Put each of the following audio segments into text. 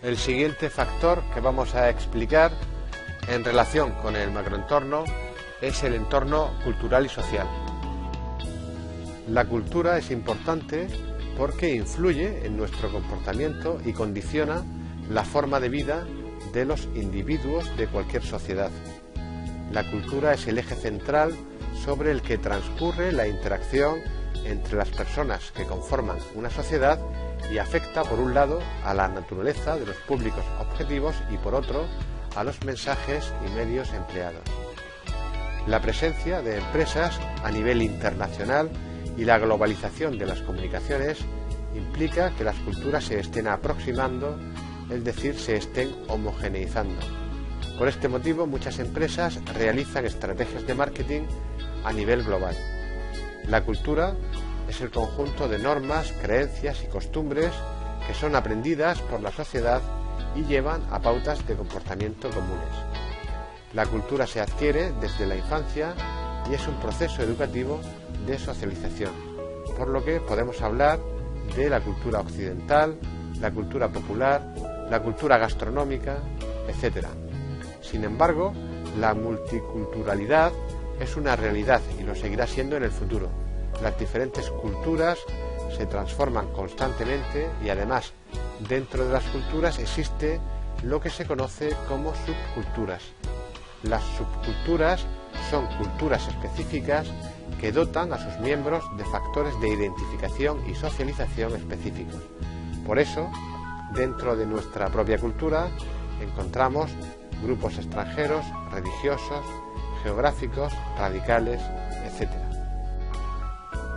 El siguiente factor que vamos a explicar en relación con el macroentorno es el entorno cultural y social. La cultura es importante porque influye en nuestro comportamiento y condiciona la forma de vida de los individuos de cualquier sociedad. La cultura es el eje central sobre el que transcurre la interacción entre las personas que conforman una sociedad y afecta, por un lado, a la naturaleza de los públicos objetivos y, por otro, a los mensajes y medios empleados. La presencia de empresas a nivel internacional y la globalización de las comunicaciones implica que las culturas se estén aproximando, es decir, se estén homogeneizando. Por este motivo, muchas empresas realizan estrategias de marketing a nivel global. La cultura es el conjunto de normas, creencias y costumbres que son aprendidas por la sociedad y llevan a pautas de comportamiento comunes. La cultura se adquiere desde la infancia y es un proceso educativo de socialización, por lo que podemos hablar de la cultura occidental, la cultura popular, la cultura gastronómica, etc. Sin embargo, la multiculturalidad es una realidad y lo seguirá siendo en el futuro. Las diferentes culturas se transforman constantemente y además dentro de las culturas existe lo que se conoce como subculturas. Las subculturas son culturas específicas que dotan a sus miembros de factores de identificación y socialización específicos. Por eso, dentro de nuestra propia cultura encontramos grupos extranjeros, religiosos, geográficos, radicales, etc.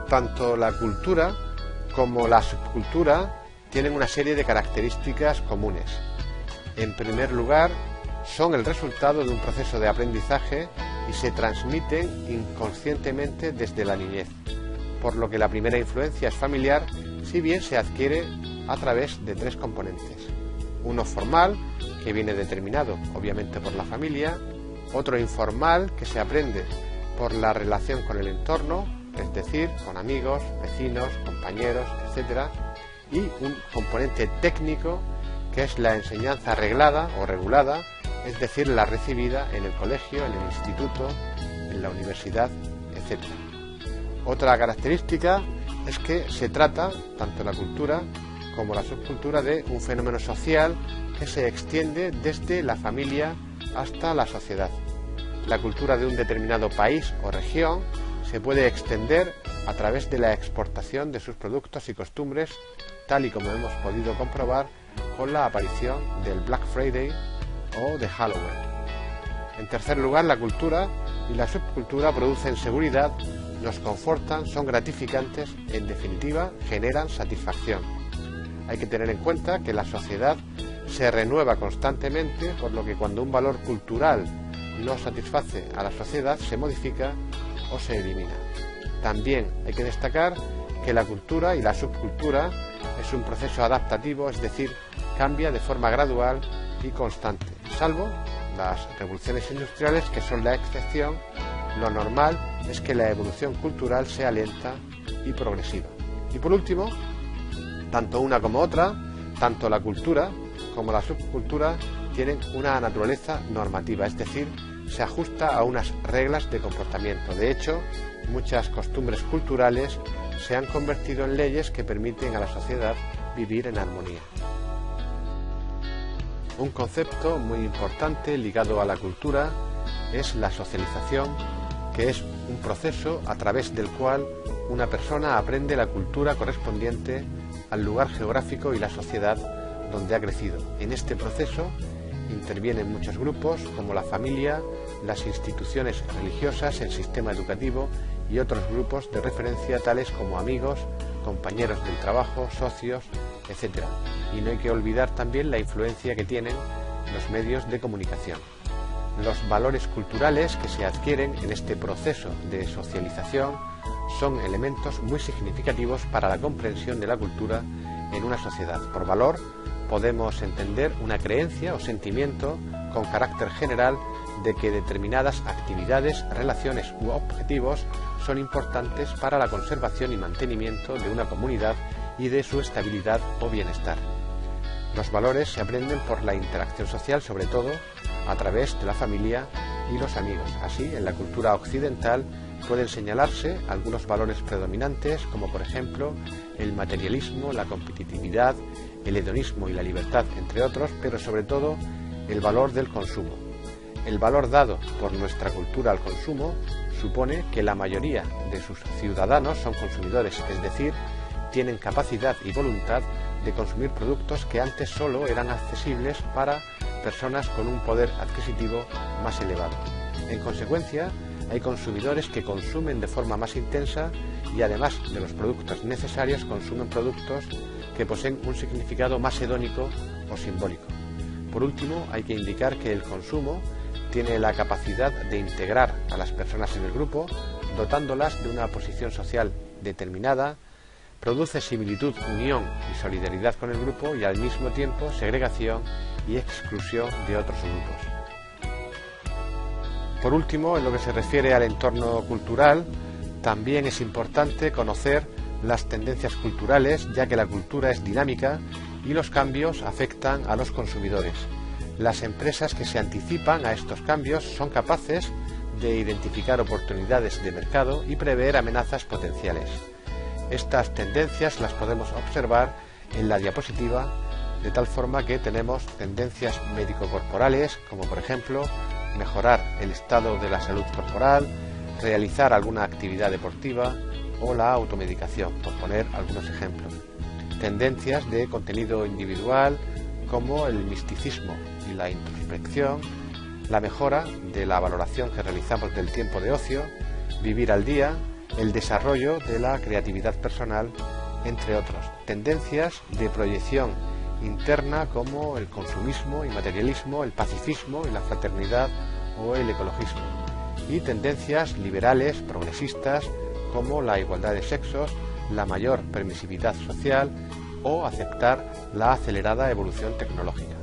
Tanto la cultura como la subcultura tienen una serie de características comunes. En primer lugar, son el resultado de un proceso de aprendizaje y se transmiten inconscientemente desde la niñez, por lo que la primera influencia es familiar, si bien se adquiere a través de tres componentes. Uno formal, que viene determinado obviamente por la familia; otro informal, que se aprende por la relación con el entorno, es decir, con amigos, vecinos, compañeros, etc. Y un componente técnico, que es la enseñanza reglada o regulada, es decir, la recibida en el colegio, en el instituto, en la universidad, etc. Otra característica es que se trata, tanto la cultura como la subcultura, de un fenómeno social que se extiende desde la familia hasta la sociedad. La cultura de un determinado país o región se puede extender a través de la exportación de sus productos y costumbres, tal y como hemos podido comprobar con la aparición del Black Friday o de Halloween. En tercer lugar, la cultura y la subcultura producen seguridad, nos confortan, son gratificantes, en definitiva, generan satisfacción. Hay que tener en cuenta que la sociedad se renueva constantemente, por lo que cuando un valor cultural no satisface a la sociedad, se modifica o se elimina. También hay que destacar que la cultura y la subcultura es un proceso adaptativo, es decir, cambia de forma gradual y constante, salvo las revoluciones industriales, que son la excepción. Lo normal es que la evolución cultural sea lenta y progresiva. Y por último, tanto una como otra, tanto la cultura como la subcultura, tienen una naturaleza normativa, es decir, se ajusta a unas reglas de comportamiento. De hecho, muchas costumbres culturales se han convertido en leyes que permiten a la sociedad vivir en armonía. Un concepto muy importante ligado a la cultura es la socialización, que es un proceso a través del cual una persona aprende la cultura correspondiente al lugar geográfico y la sociedad donde ha crecido. En este proceso intervienen muchos grupos como la familia, las instituciones religiosas, el sistema educativo y otros grupos de referencia tales como amigos, compañeros del trabajo, socios, etc. Y no hay que olvidar también la influencia que tienen los medios de comunicación. Los valores culturales que se adquieren en este proceso de socialización son elementos muy significativos para la comprensión de la cultura en una sociedad. Por valor podemos entender una creencia o sentimiento con carácter general de que determinadas actividades, relaciones u objetivos son importantes para la conservación y mantenimiento de una comunidad y de su estabilidad o bienestar. Los valores se aprenden por la interacción social, sobre todo a través de la familia y los amigos. Así, en la cultura occidental pueden señalarse algunos valores predominantes, como por ejemplo el materialismo, la competitividad, el hedonismo y la libertad, entre otros, pero sobre todo el valor del consumo. El valor dado por nuestra cultura al consumo supone que la mayoría de sus ciudadanos son consumidores, es decir, tienen capacidad y voluntad de consumir productos que antes solo eran accesibles para personas con un poder adquisitivo más elevado. En consecuencia, hay consumidores que consumen de forma más intensa y además de los productos necesarios consumen productos que poseen un significado más hedónico o simbólico. Por último, hay que indicar que el consumo tiene la capacidad de integrar a las personas en el grupo, dotándolas de una posición social determinada, produce similitud, unión y solidaridad con el grupo y al mismo tiempo segregación y exclusión de otros grupos. Por último, en lo que se refiere al entorno cultural, también es importante conocer las tendencias culturales, ya que la cultura es dinámica y los cambios afectan a los consumidores. Las empresas que se anticipan a estos cambios son capaces de identificar oportunidades de mercado y prever amenazas potenciales. Estas tendencias las podemos observar en la diapositiva, de tal forma que tenemos tendencias médico-corporales, como por ejemplo mejorar el estado de la salud corporal, realizar alguna actividad deportiva o la automedicación, por poner algunos ejemplos. Tendencias de contenido individual como el misticismo y la introspección, la mejora de la valoración que realizamos del tiempo de ocio, vivir al día, el desarrollo de la creatividad personal, entre otros. Tendencias de proyección interna como el consumismo y materialismo, el pacifismo y la fraternidad o el ecologismo. Y tendencias liberales, progresistas, como la igualdad de sexos, la mayor permisividad social o aceptar la acelerada evolución tecnológica.